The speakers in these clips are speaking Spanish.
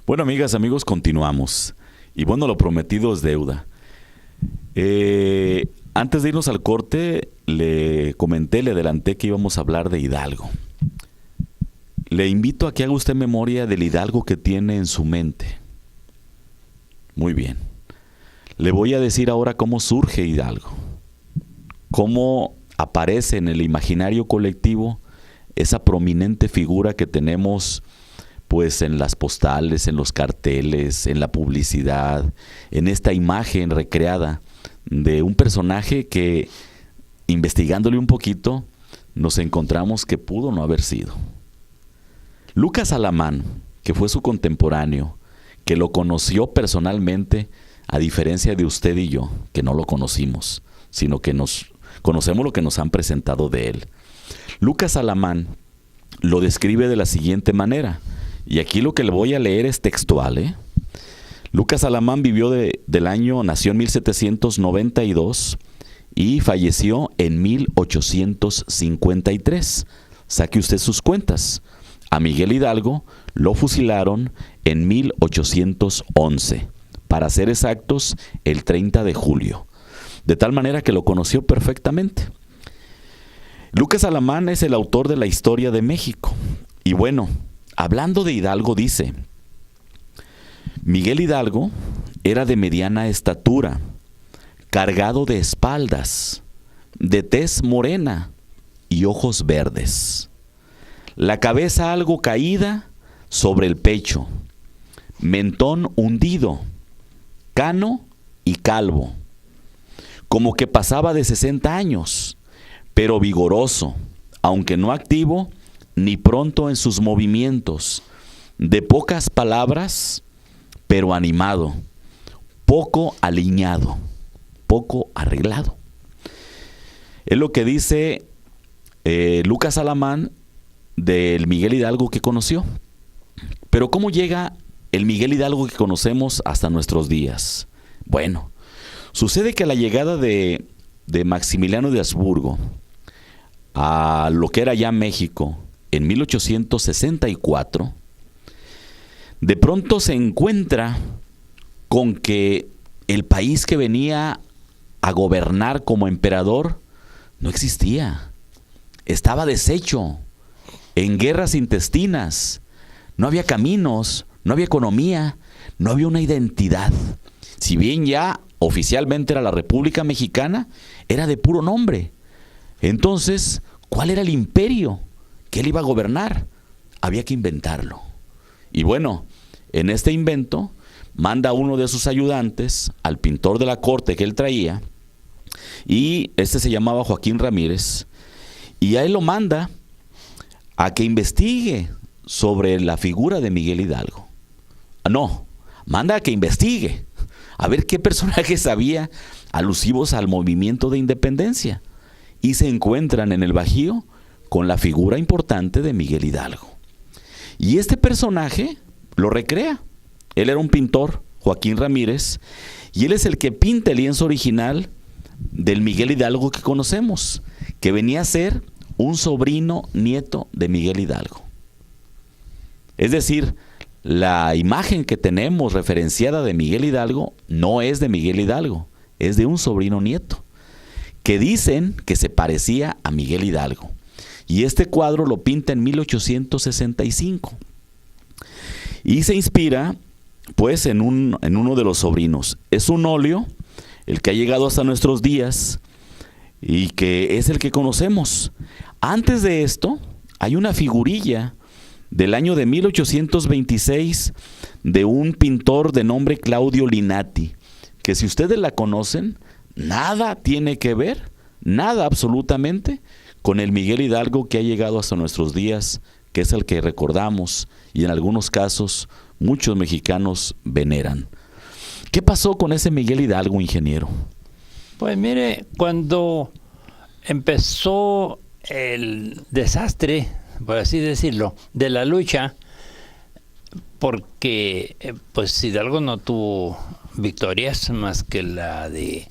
Bueno, amigas, amigos, continuamos. Y bueno, lo prometido es deuda. Antes de irnos al corte, le comenté, le adelanté que íbamos a hablar de Hidalgo. Le invito a que haga usted memoria del Hidalgo que tiene en su mente. Muy bien. Le voy a decir ahora cómo surge Hidalgo. Cómo aparece en el imaginario colectivo esa prominente figura que tenemos pues en las postales, en los carteles, en la publicidad, en esta imagen recreada de un personaje que, investigándole un poquito, nos encontramos que pudo no haber sido. Lucas Alamán, que fue su contemporáneo, que lo conoció personalmente, a diferencia de usted y yo, que no lo conocimos, sino que conocemos lo que nos han presentado de él. Lucas Alamán lo describe de la siguiente manera, y aquí lo que le voy a leer es textual, Lucas Alamán nació en 1792 y falleció en 1853. Saque usted sus cuentas. A Miguel Hidalgo lo fusilaron en 1811, para ser exactos, el 30 de julio. De tal manera que lo conoció perfectamente. Lucas Alamán es el autor de la historia de México. Y bueno, hablando de Hidalgo dice: Miguel Hidalgo era de mediana estatura, cargado de espaldas, de tez morena y ojos verdes. La cabeza algo caída sobre el pecho, mentón hundido, cano y calvo, como que pasaba de 60 años, pero vigoroso, aunque no activo ni pronto en sus movimientos, de pocas palabras, pero animado, poco aliñado, poco arreglado. Es lo que dice Lucas Alamán del Miguel Hidalgo que conoció. Pero ¿cómo llega el Miguel Hidalgo que conocemos hasta nuestros días? Bueno, sucede que a la llegada de Maximiliano de Habsburgo a lo que era ya México en 1864, de pronto se encuentra con que el país que venía a gobernar como emperador no existía. Estaba deshecho, en guerras intestinas. No había caminos, no había economía, no había una identidad. Si bien ya oficialmente era la República Mexicana, era de puro nombre. Entonces, ¿cuál era el imperio que él iba a gobernar? Había que inventarlo. Y bueno, en este invento manda a uno de sus ayudantes, al pintor de la corte que él traía, y este se llamaba Joaquín Ramírez, y a él lo manda a que investigue sobre la figura de Miguel Hidalgo. No, manda a que investigue, a ver qué personajes había alusivos al movimiento de independencia, y se encuentran en el Bajío con la figura importante de Miguel Hidalgo. Y este personaje lo recrea. Él era un pintor, Joaquín Ramírez, y él es el que pinta el lienzo original del Miguel Hidalgo que conocemos, que venía a ser un sobrino nieto de Miguel Hidalgo. Es decir, la imagen que tenemos referenciada de Miguel Hidalgo no es de Miguel Hidalgo, es de un sobrino nieto, que dicen que se parecía a Miguel Hidalgo. Y este cuadro lo pinta en 1865. Y se inspira, pues, en uno de los sobrinos. Es un óleo, el que ha llegado hasta nuestros días, y que es el que conocemos. Antes de esto, hay una figurilla del año de 1826 de un pintor de nombre Claudio Linati, que si ustedes la conocen, nada tiene que ver, nada absolutamente, con el Miguel Hidalgo que ha llegado hasta nuestros días, que es el que recordamos y en algunos casos muchos mexicanos veneran. ¿Qué pasó con ese Miguel Hidalgo, ingeniero? Pues mire, cuando empezó el desastre, por así decirlo, de la lucha, porque pues Hidalgo no tuvo victorias más que la de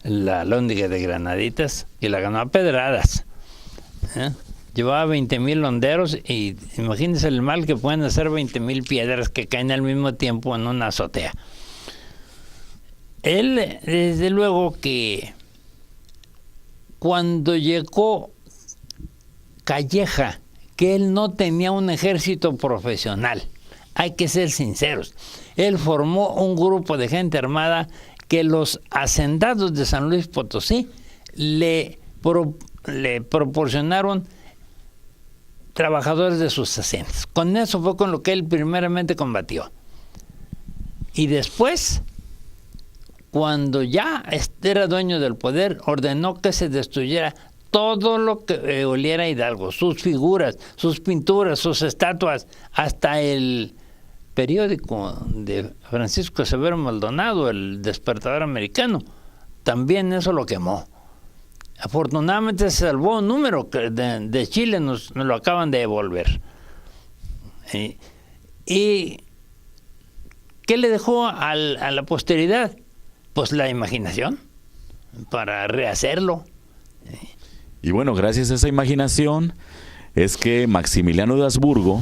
la Alhóndiga de Granaditas, y la ganó a pedradas, llevaba 20,000 honderos y imagínense el mal que pueden hacer 20,000 piedras que caen al mismo tiempo en una azotea. Él, desde luego que cuando llegó Calleja, que él no tenía un ejército profesional, hay que ser sinceros, él formó un grupo de gente armada que los hacendados de San Luis Potosí le proporcionaron trabajadores de sus haciendas. Con eso fue con lo que él primeramente combatió. Y después, cuando ya era dueño del poder, ordenó que se destruyera todo lo que oliera a Hidalgo, sus figuras, sus pinturas, sus estatuas, hasta el periódico de Francisco Severo Maldonado, el Despertador Americano, también eso lo quemó. Afortunadamente se salvó un número que de Chile, nos lo acaban de devolver. ¿Y qué le dejó a la posteridad? Pues la imaginación para rehacerlo. Y bueno, gracias a esa imaginación es que Maximiliano de Habsburgo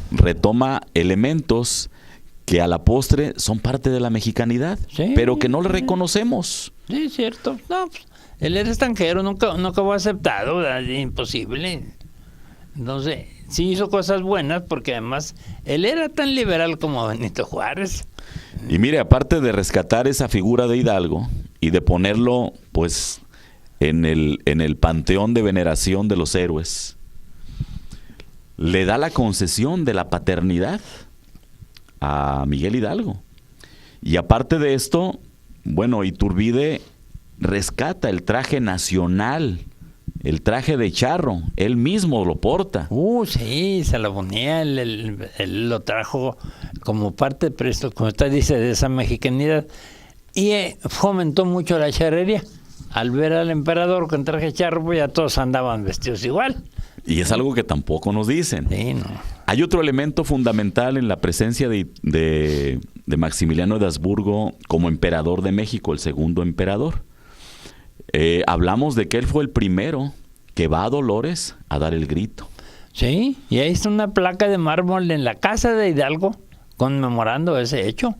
retoma elementos que a la postre son parte de la mexicanidad, sí, pero que no le reconocemos. Sí, es cierto. No, pues, él era extranjero, nunca fue aceptado, imposible. Entonces, sí hizo cosas buenas porque además él era tan liberal como Benito Juárez. Y mire, aparte de rescatar esa figura de Hidalgo y de ponerlo pues en el panteón de veneración de los héroes, le da la concesión de la paternidad a Miguel Hidalgo. Y aparte de esto, bueno, Iturbide rescata el traje nacional, el traje de charro, él mismo lo porta. Sí, se lo ponía, él lo trajo como parte, como usted dice, de esa mexicanidad. Y fomentó mucho la charrería. Al ver al emperador con traje charro, pues ya todos andaban vestidos igual. Y es algo que tampoco nos dicen. Sí, no. Hay otro elemento fundamental en la presencia de Maximiliano de Habsburgo como emperador de México, el segundo emperador. Hablamos de que él fue el primero que va a Dolores a dar el grito. Sí, y ahí está una placa de mármol en la casa de Hidalgo conmemorando ese hecho.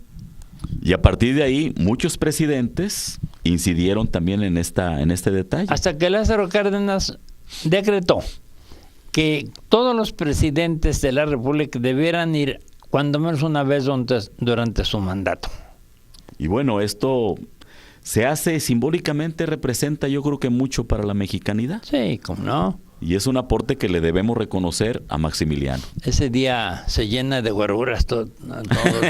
Y a partir de ahí, muchos presidentes incidieron también en este detalle. Hasta que Lázaro Cárdenas decretó que todos los presidentes de la República debieran ir cuando menos una vez durante su mandato. Y bueno, esto se hace simbólicamente, representa yo creo que mucho para la mexicanidad. Sí, cómo no. Y es un aporte que le debemos reconocer a Maximiliano. Ese día se llena de guaruras todo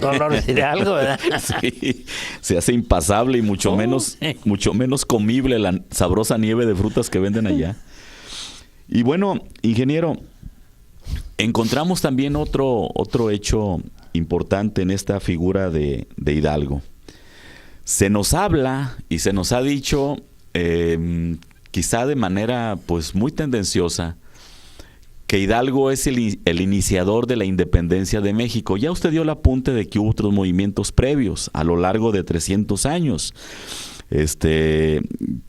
Dolores Hidalgo, ¿verdad? Sí, se hace impasable y mucho menos comible la sabrosa nieve de frutas que venden allá. Y bueno, ingeniero, encontramos también otro hecho importante en esta figura de Hidalgo. Se nos habla y se nos ha dicho, quizá de manera pues muy tendenciosa, que Hidalgo es el iniciador de la independencia de México. Ya usted dio el apunte de que hubo otros movimientos previos a lo largo de 300 años.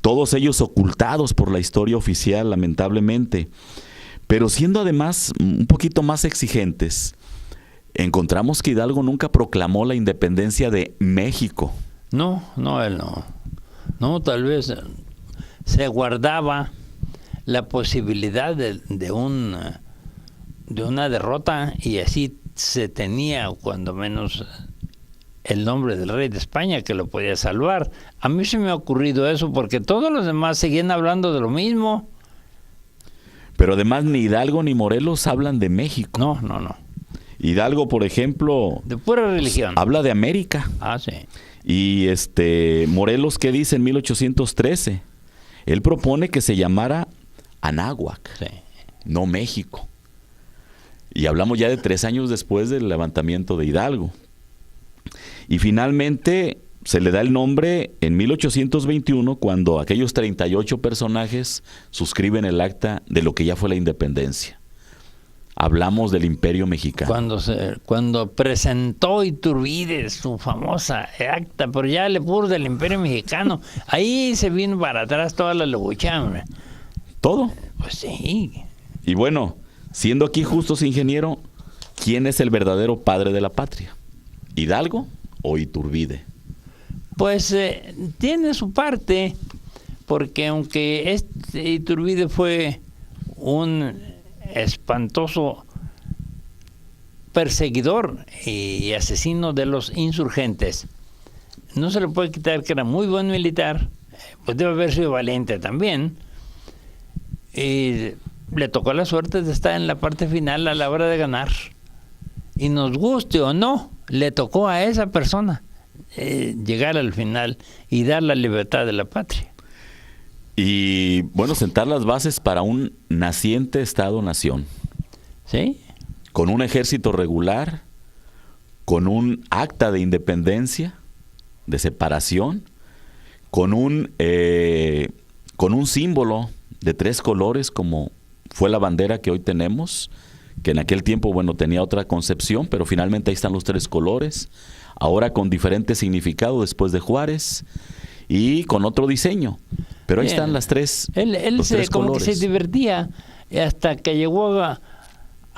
Todos ellos ocultados por la historia oficial, lamentablemente. Pero siendo además un poquito más exigentes, encontramos que Hidalgo nunca proclamó la independencia de México. No, él no. No, tal vez se guardaba la posibilidad de una derrota y así se tenía cuando menos el nombre del rey de España que lo podía salvar. A mí se me ha ocurrido eso porque todos los demás seguían hablando de lo mismo. Pero además ni Hidalgo ni Morelos hablan de México. No. Hidalgo, por ejemplo, de pura religión, habla de América. Sí. Y Morelos, ¿qué dice en 1813? Él propone que se llamara Anáhuac, sí, no México. Y hablamos ya de 3 años después del levantamiento de Hidalgo. Y finalmente se le da el nombre en 1821, cuando aquellos 38 personajes suscriben el acta de lo que ya fue la independencia. Hablamos del Imperio Mexicano. Cuando presentó Iturbide su famosa acta, pero ya le puso del Imperio Mexicano, ahí se vino para atrás toda la lucha, hombre. ¿Todo? Pues sí. Y bueno, siendo aquí justos, ingeniero, ¿quién es el verdadero padre de la patria? ¿Hidalgo o Iturbide? Pues tiene su parte, porque aunque Iturbide fue un espantoso perseguidor y asesino de los insurgentes, no se le puede quitar que era muy buen militar, pues debe haber sido valiente también, y le tocó la suerte de estar en la parte final a la hora de ganar, y nos guste o no, le tocó a esa persona llegar al final y dar la libertad de la patria. Y bueno, sentar las bases para un naciente Estado-nación. ¿Sí? Con un ejército regular, con un acta de independencia, de separación, con un símbolo de 3 colores como fue la bandera que hoy tenemos, que en aquel tiempo, bueno, tenía otra concepción, pero finalmente ahí están los 3 colores, ahora con diferente significado después de Juárez y con otro diseño. Pero ahí bien, están las 3 Él como colores. que se divertía hasta que llegó a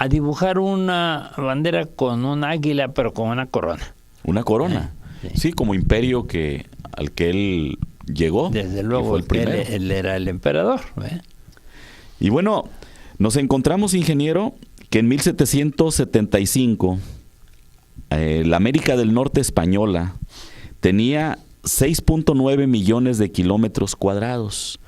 dibujar una bandera con un águila, pero con una corona. Una corona. Sí, como imperio al que él llegó. Desde luego, fue el primero. Él era el emperador. Y bueno, nos encontramos, ingeniero, que en 1775 la América del Norte española tenía 6.9 millones de kilómetros cuadrados,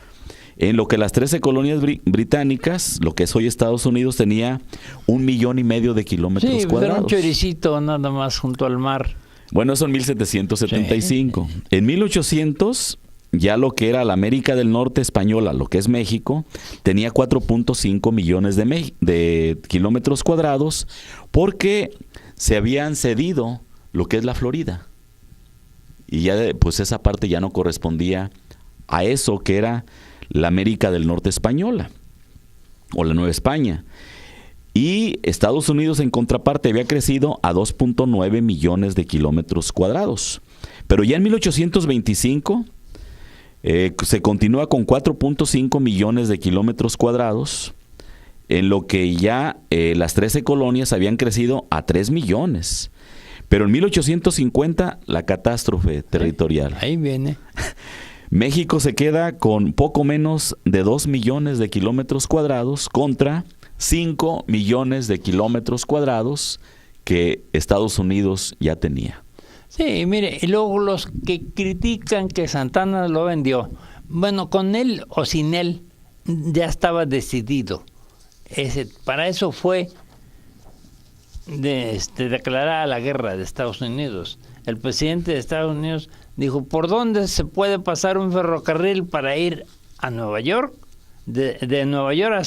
en lo que las 13 colonias británicas, lo que es hoy Estados Unidos, tenía 1,5 millones de kilómetros cuadrados. Era un choricito nada más junto al mar. Bueno, eso en 1775. Sí. En 1800, ya lo que era la América del Norte española, lo que es México, tenía 4.5 millones de kilómetros cuadrados, porque se habían cedido lo que es la Florida. Y ya pues esa parte ya no correspondía a eso que era la América del Norte española, o la Nueva España. Y Estados Unidos, en contraparte, había crecido a 2.9 millones de kilómetros cuadrados. Pero ya en 1825 se continúa con 4.5 millones de kilómetros cuadrados, en lo que ya las 13 colonias habían crecido a 3 millones. Pero en 1850, la catástrofe territorial. Ahí viene. México se queda con poco menos de 2 millones de kilómetros cuadrados contra 5 millones de kilómetros cuadrados que Estados Unidos ya tenía. Sí, mire, y luego los que critican que Santana lo vendió, bueno, con él o sin él, ya estaba decidido. Para eso fue declarada la guerra de Estados Unidos. El presidente de Estados Unidos dijo, ¿por dónde se puede pasar un ferrocarril para ir a Nueva York? De Nueva York a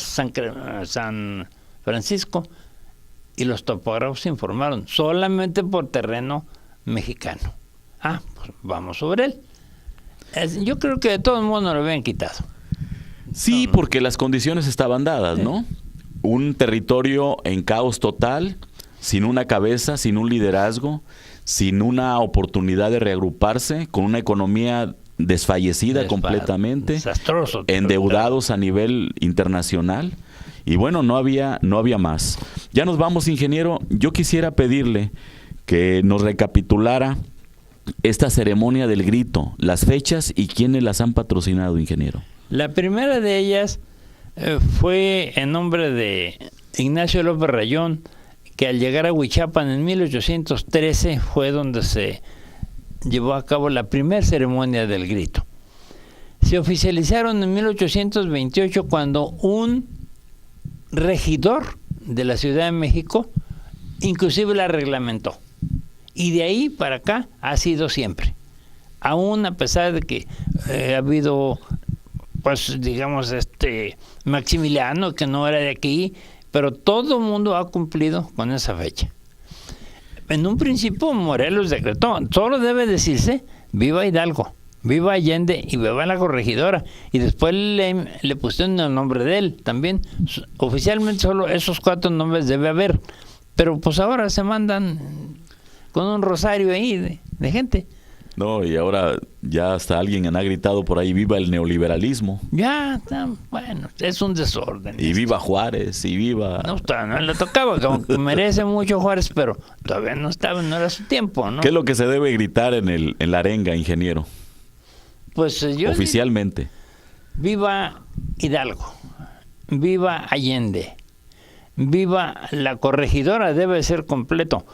San Francisco. Y los topógrafos informaron, solamente por terreno mexicano. Pues vamos sobre él. Yo creo que de todo el mundo lo habían quitado. Sí, porque las condiciones estaban dadas, ¿no? Un territorio en caos total, sin una cabeza, sin un liderazgo, sin una oportunidad de reagruparse, con una economía desfallecida completamente, desastroso, endeudados a nivel internacional. Y bueno, no había más. Ya nos vamos, ingeniero. Yo quisiera pedirle que nos recapitulara esta ceremonia del grito, las fechas y quiénes las han patrocinado, ingeniero. La primera de ellas fue en nombre de Ignacio López Rayón, que al llegar a Huichapan en 1813 fue donde se llevó a cabo la primera ceremonia del grito. Se oficializaron en 1828 cuando un regidor de la Ciudad de México inclusive la reglamentó. Y de ahí para acá ha sido siempre. Aún a pesar de que ha habido, pues digamos, Maximiliano, que no era de aquí, pero todo el mundo ha cumplido con esa fecha. En un principio Morelos decretó, solo debe decirse, viva Hidalgo, viva Allende y viva la corregidora. Y después le pusieron el nombre de él también. Oficialmente solo esos 4 nombres debe haber. Pero pues ahora se mandan con un rosario ahí de gente. No, y ahora ya hasta alguien ha gritado por ahí, viva el neoliberalismo. Ya, bueno, es un desorden. Y viva Juárez, y viva... No, no le tocaba, como que merece mucho Juárez, pero todavía no estaba, no era su tiempo, ¿no? ¿Qué es lo que se debe gritar en la arenga, ingeniero? Pues yo... Oficialmente. Viva Hidalgo, viva Allende, viva la corregidora, debe ser completo,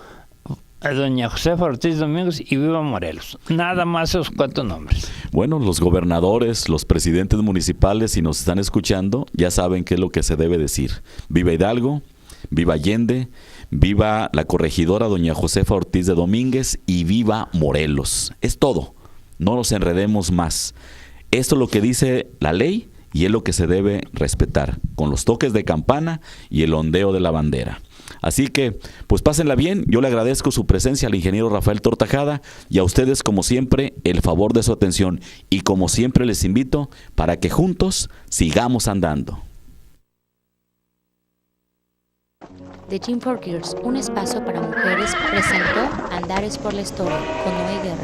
doña Josefa Ortiz Domínguez, y viva Morelos. Nada más esos 4 nombres. Bueno, los gobernadores, los presidentes municipales, si nos están escuchando, ya saben qué es lo que se debe decir. Viva Hidalgo, viva Allende, viva la corregidora doña Josefa Ortiz de Domínguez y viva Morelos. Es todo, no nos enredemos más. Esto es lo que dice la ley y es lo que se debe respetar, con los toques de campana y el ondeo de la bandera. Así que, pues pásenla bien. Yo le agradezco su presencia al ingeniero Rafael Tortajada y a ustedes, como siempre, el favor de su atención. Y como siempre les invito para que juntos sigamos andando. The Gym for Girls, un espacio para mujeres, presentó Andares por la Historia con Noé Guerra.